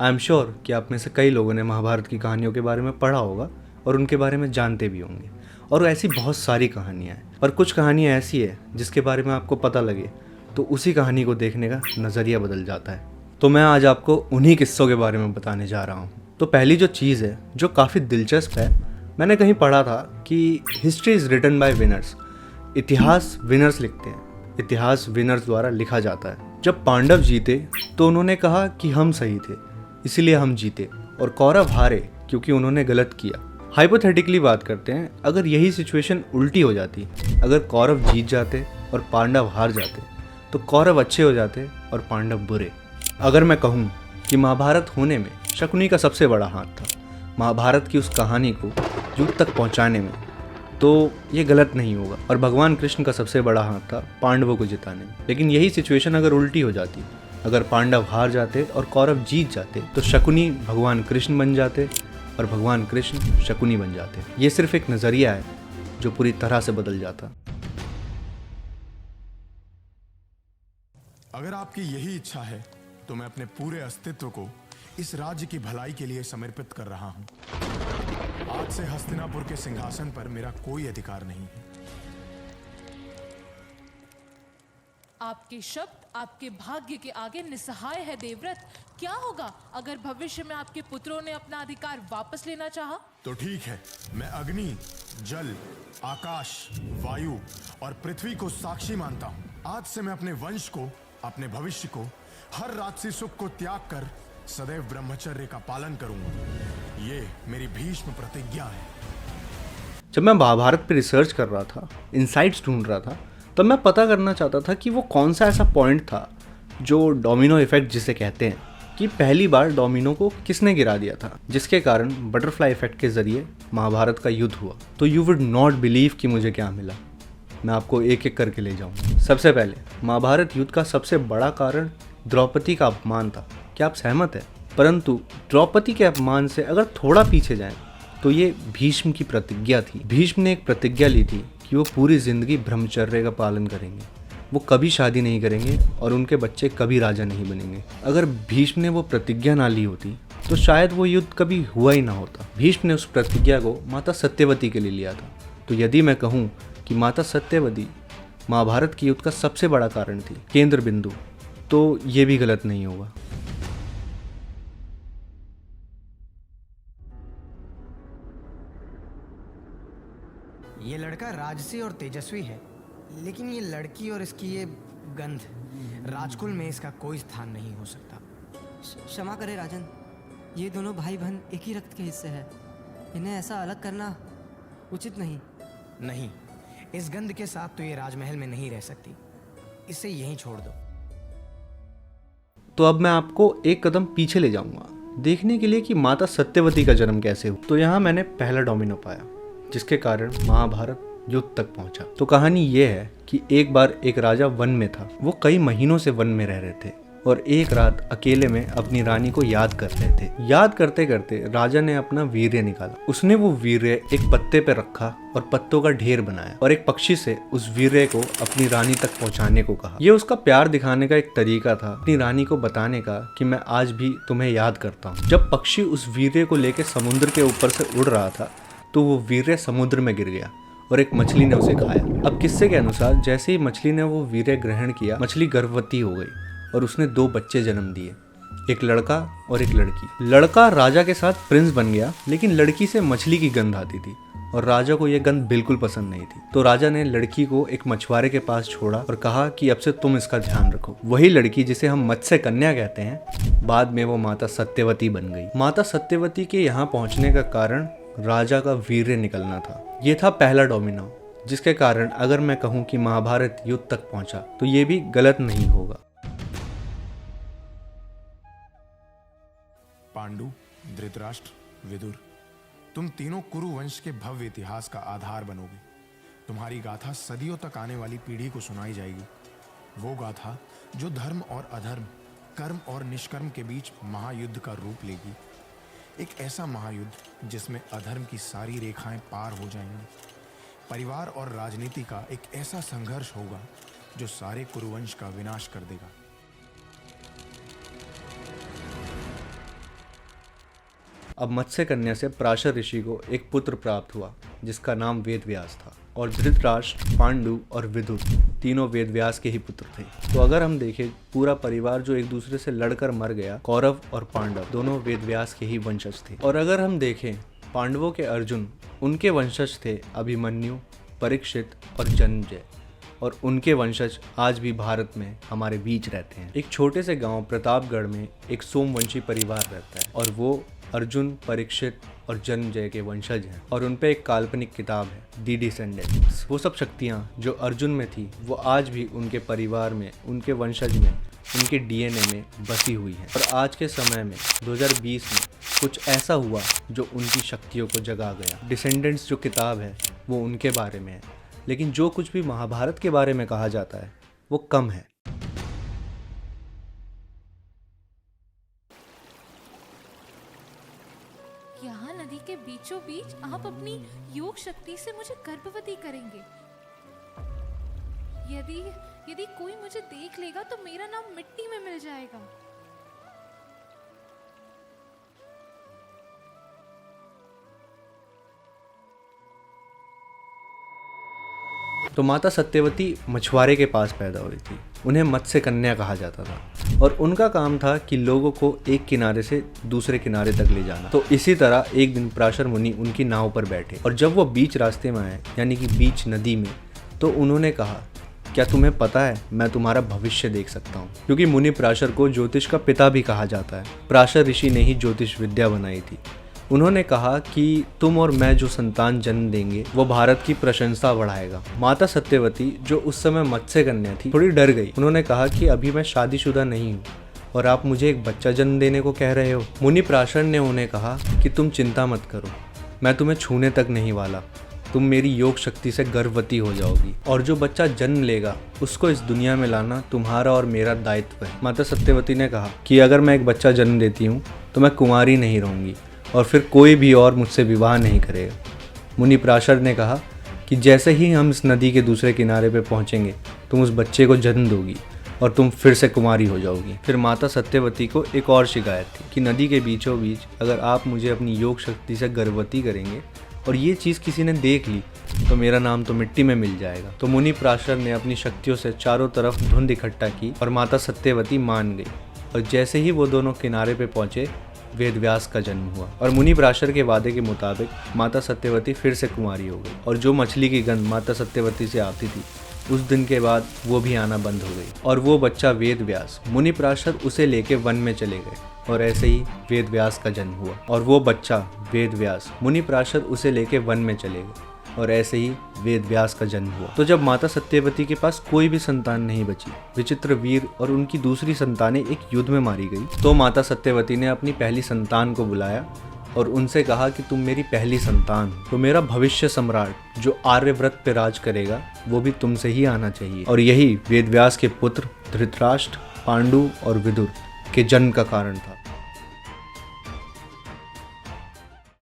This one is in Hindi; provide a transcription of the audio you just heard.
आई एम श्योर कि आप में से कई लोगों ने महाभारत की कहानियों के बारे में पढ़ा होगा और उनके बारे में जानते भी होंगे। और ऐसी बहुत सारी कहानियाँ हैं, पर कुछ कहानियाँ ऐसी है जिसके बारे में आपको पता लगे तो उसी कहानी को देखने का नज़रिया बदल जाता है। तो मैं आज आपको उन्हीं किस्सों के बारे में बताने जा रहा हूँ। तो पहली जो चीज़ है जो काफ़ी दिलचस्प है, मैंने कहीं पढ़ा था कि history is written by winners. इतिहास विनर्स लिखते हैं, इतिहास विनर्स द्वारा लिखा जाता है। जब पांडव जीते तो उन्होंने कहा कि हम सही थे इसीलिए हम जीते, और कौरव हारे क्योंकि उन्होंने गलत किया। हाइपोथेटिकली बात करते हैं, अगर यही सिचुएशन उल्टी हो जाती, अगर कौरव जीत जाते और पांडव हार जाते, तो कौरव अच्छे हो जाते और पांडव बुरे। अगर मैं कहूँ कि महाभारत होने में शकुनी का सबसे बड़ा हाथ था, महाभारत की उस कहानी को युद्ध तक पहुँचाने में, तो ये गलत नहीं होगा। और भगवान कृष्ण का सबसे बड़ा हाथ था पांडवों को जिताने में। लेकिन यही सिचुएशन अगर उल्टी हो जाती, अगर पांडव हार जाते और कौरव जीत जाते, तो शकुनी भगवान कृष्ण बन जाते और भगवान कृष्ण शकुनी बन जाते। ये सिर्फ एक नज़रिया है जो पूरी तरह से बदल जाता। अगर आपकी यही इच्छा है तो मैं अपने पूरे अस्तित्व को इस राज्य की भलाई के लिए समर्पित कर रहा हूं। आज से हस्तिनापुर के सिंहासन पर मेरा कोई अधिकार नहीं है। आपके शब्द आपके भाग्य के आगे निसहाय है देवव्रत। क्या होगा अगर भविष्य में आपके पुत्रों ने अपना अधिकार वापस लेना चाहा? तो ठीक है, मैं अग्नि, जल, आकाश, वायु और पृथ्वी को साक्षी मानता हूँ। आज से मैं अपने वंश को, अपने भविष्य को, हर राजसी सुख को त्याग कर सदैव ब्रह्मचर्य का पालन करूंगा। ये मेरी भीष्म प्रतिज्ञा है। जब मैं महाभारत पे रिसर्च कर रहा था, इनसाइट्स ढूंढ रहा था, तब मैं पता करना चाहता था कि वो कौन सा ऐसा पॉइंट था जो डोमिनो इफेक्ट जिसे कहते हैं, कि पहली बार डोमिनो को किसने गिरा दिया था, जिसके कारण बटरफ्लाई इफेक्ट के जरिए महाभारत का युद्ध हुआ। तो यू वुड नॉट बिलीव कि मुझे क्या मिला। मैं आपको एक एक करके ले जाऊंगा। सबसे पहले, महाभारत युद्ध का सबसे बड़ा कारण द्रौपदी का अपमान था। क्या आप सहमत हैं? परंतु द्रौपदी के अपमान से अगर थोड़ा पीछे जाएं तो ये भीष्म की प्रतिज्ञा थी। भीष्म ने एक प्रतिज्ञा ली थी कि वो पूरी जिंदगी ब्रह्मचर्य का पालन करेंगे, वो कभी शादी नहीं करेंगे और उनके बच्चे कभी राजा नहीं बनेंगे। अगर भीष्म ने वो प्रतिज्ञा ना ली होती तो शायद वो युद्ध कभी हुआ ही ना होता। भीष्म ने उस प्रतिज्ञा को माता सत्यवती के लिए लिया था। तो यदि मैं कहूँ कि माता सत्यवती महाभारत की युद्ध का सबसे बड़ा कारण थी, केंद्र बिंदु, तो ये भी गलत नहीं होगा। ये लड़का राजसी और तेजस्वी है, लेकिन ये लड़की और इसकी ये गंध, राजकुल में इसका कोई स्थान नहीं हो सकता। क्षमा करें राजन, ये दोनों भाई बहन एक ही रक्त के हिस्से हैं। इन्हें ऐसा अलग करना उचित नहीं। नहीं, इस गंध के साथ तो ये राजमहल में नहीं रह सकती। इसे यहीं छोड़ दो। तो अब मैं आपको एक कदम पीछे ले जाऊंगा देखने के लिए कि माता सत्यवती का जन्म कैसे हुआ। तो यहाँ मैंने पहला डोमिनो पाया जिसके कारण महाभारत युद्ध तक पहुंचा। तो कहानी ये है कि एक बार एक राजा वन में था। वो कई महीनों से वन में रह रहे थे और एक रात अकेले में अपनी रानी को याद कर रहे थे। याद करते करते राजा ने अपना वीर्य निकाला। उसने वो वीर्य एक पत्ते पे रखा और पत्तों का ढेर बनाया और एक पक्षी से उस वीर्य को अपनी रानी तक पहुंचाने को कहा। ये उसका प्यार दिखाने का एक तरीका था, अपनी रानी को बताने का कि मैं आज भी तुम्हें याद करता हूँ। जब पक्षी उस वीर्य को लेकर समुद्र के ऊपर से उड़ रहा था तो वो वीर्य समुद्र में गिर गया और एक मछली ने उसे खाया। अब किस्से के अनुसार जैसे ही मछली ने वो वीर्य ग्रहण किया, मछली गर्भवती हो गई और उसने 2 बच्चे जन्म दिए, एक लड़का और एक लड़की। लड़का राजा के साथ प्रिंस बन गया, लेकिन लड़की से मछली की गंध आती थी और राजा को यह गंध बिल्कुल पसंद नहीं थी। तो राजा ने लड़की को एक मछुआरे के पास छोड़ा और कहा कि अब से तुम इसका ध्यान रखो। वही लड़की जिसे हम मत्स्य कन्या कहते हैं, बाद में वो माता सत्यवती बन गई। माता सत्यवती के यहाँ पहुँचने का कारण राजा का वीर्य निकलना था। ये था पहला डोमिनो, जिसके कारण अगर मैं कहूँ कि महाभारत युद्ध तक पहुंचा तो ये भी गलत नहीं होगा। पांडु, धृतराष्ट्र, विदुर, तुम तीनों कुरु वंश के भव्य इतिहास का आधार बनोगे। तुम्हारी गाथा सदियों तक आने वाली पीढ़ी को सुनाई जाएगी। वो गाथा जो धर्म और अधर्म, कर्म और निष्कर्म के बीच महायुद्ध का रूप लेगी। एक ऐसा महायुद्ध जिसमें अधर्म की सारी रेखाएं पार हो जाएंगी। परिवार और राजनीति का एक ऐसा संघर्ष होगा जो सारे कुरुवंश का विनाश कर देगा। अब मत्स्य कन्या से पराशर ऋषि को एक पुत्र प्राप्त हुआ जिसका नाम वेदव्यास था। और धृतराष्ट्र, पांडु और विदुर तीनों वेदव्यास के ही पुत्र थे। तो अगर हम देखें पूरा परिवार जो एक दूसरे से लड़कर मर गया, कौरव और पांडव दोनों वेदव्यास के ही वंशज थे। और अगर हम देखें पांडवों के अर्जुन, उनके वंशज थे अभिमन्यु, परीक्षित और जन्मेजय। और उनके वंशज आज भी भारत में हमारे बीच रहते हैं। एक छोटे से गांव प्रतापगढ़ में एक सोमवंशी परिवार रहता है और वो अर्जुन, परीक्षित और जन्मेजय के वंशज हैं। और उन पे एक काल्पनिक किताब है दी डिसेंडेंट्स। वो सब शक्तियाँ जो अर्जुन में थी वो आज भी उनके परिवार में, उनके वंशज में, उनके डीएनए में बसी हुई है। और आज के समय में 2020 में कुछ ऐसा हुआ जो उनकी शक्तियों को जगा गया। डिसेंडेंट्स जो किताब है वो उनके बारे में है, लेकिन जो कुछ भी महाभारत के बारे में कहा जाता है वो कम है। यहाँ नदी के बीचों बीच आप अपनी योग शक्ति से मुझे गर्भवती करेंगे। यदि कोई मुझे देख लेगा तो मेरा नाम मिट्टी में मिल जाएगा। तो माता सत्यवती मछुआरे के पास पैदा हुई थी। उन्हें मत्स्य कन्या कहा जाता था और उनका काम था कि लोगों को एक किनारे से दूसरे किनारे तक ले जाना। तो इसी तरह एक दिन पराशर मुनि उनकी नाव पर बैठे और जब वो बीच रास्ते में आए, यानी कि बीच नदी में, तो उन्होंने कहा, क्या तुम्हें पता है मैं तुम्हारा भविष्य देख सकता हूँ? क्योंकि मुनि पराशर को ज्योतिष का पिता भी कहा जाता है। पराशर ऋषि ने ही ज्योतिष विद्या बनाई थी। उन्होंने कहा कि तुम और मैं जो संतान जन्म देंगे वो भारत की प्रशंसा बढ़ाएगा। माता सत्यवती जो उस समय मत्स्य कन्या थी थोड़ी डर गई। उन्होंने कहा कि अभी मैं शादीशुदा नहीं हूँ और आप मुझे एक बच्चा जन्म देने को कह रहे हो। मुनि पराशर ने उन्हें कहा कि तुम चिंता मत करो, मैं तुम्हें छूने तक नहीं वाला, तुम मेरी योग शक्ति से गर्भवती हो जाओगी और जो बच्चा जन्म लेगा उसको इस दुनिया में लाना तुम्हारा और मेरा दायित्व है। माता सत्यवती ने कहा कि अगर मैं एक बच्चा जन्म देती हूँ तो मैं कुंवारी नहीं रहूँगी और फिर कोई भी और मुझसे विवाह नहीं करेगा। मुनि पराशर ने कहा कि जैसे ही हम इस नदी के दूसरे किनारे पे पहुँचेंगे तुम उस बच्चे को जन्म दोगी और तुम फिर से कुंवारी हो जाओगी। फिर माता सत्यवती को एक और शिकायत थी कि नदी के बीचों बीच अगर आप मुझे अपनी योग शक्ति से गर्भवती करेंगे और ये चीज़ किसी ने देख ली तो मेरा नाम तो मिट्टी में मिल जाएगा। तो मुनि पराशर ने अपनी शक्तियों से चारों तरफ धुंध इकट्ठा की और माता सत्यवती मान गई। और जैसे ही वो दोनों किनारे पे पहुंचे वेदव्यास का जन्म हुआ और मुनि पराशर के वादे के मुताबिक माता सत्यवती फिर से कुंवारी हो गई। और जो मछली की गंध माता सत्यवती से आती थी उस दिन के बाद वो भी आना बंद हो गई और वो बच्चा वेदव्यास, मुनि पराशर उसे लेके वन में चले गए और ऐसे ही वेदव्यास का जन्म हुआ। और वो बच्चा वेदव्यास, मुनि पराशर उसे लेके वन में चले गए और ऐसे ही वेदव्यास का जन्म हुआ। तो जब माता सत्यवती के पास कोई भी संतान नहीं बची, विचित्रवीर और उनकी दूसरी संतानें एक युद्ध में मारी गई, तो माता सत्यवती ने अपनी पहली संतान को बुलाया और उनसे कहा कि तुम मेरी पहली संतान हो, तो मेरा भविष्य सम्राट जो आर्यव्रत पे राज करेगा वो भी तुमसे ही आना चाहिए। और यही वेदव्यास के पुत्र धृतराष्ट्र, पांडु और विदुर के जन्म का कारण था।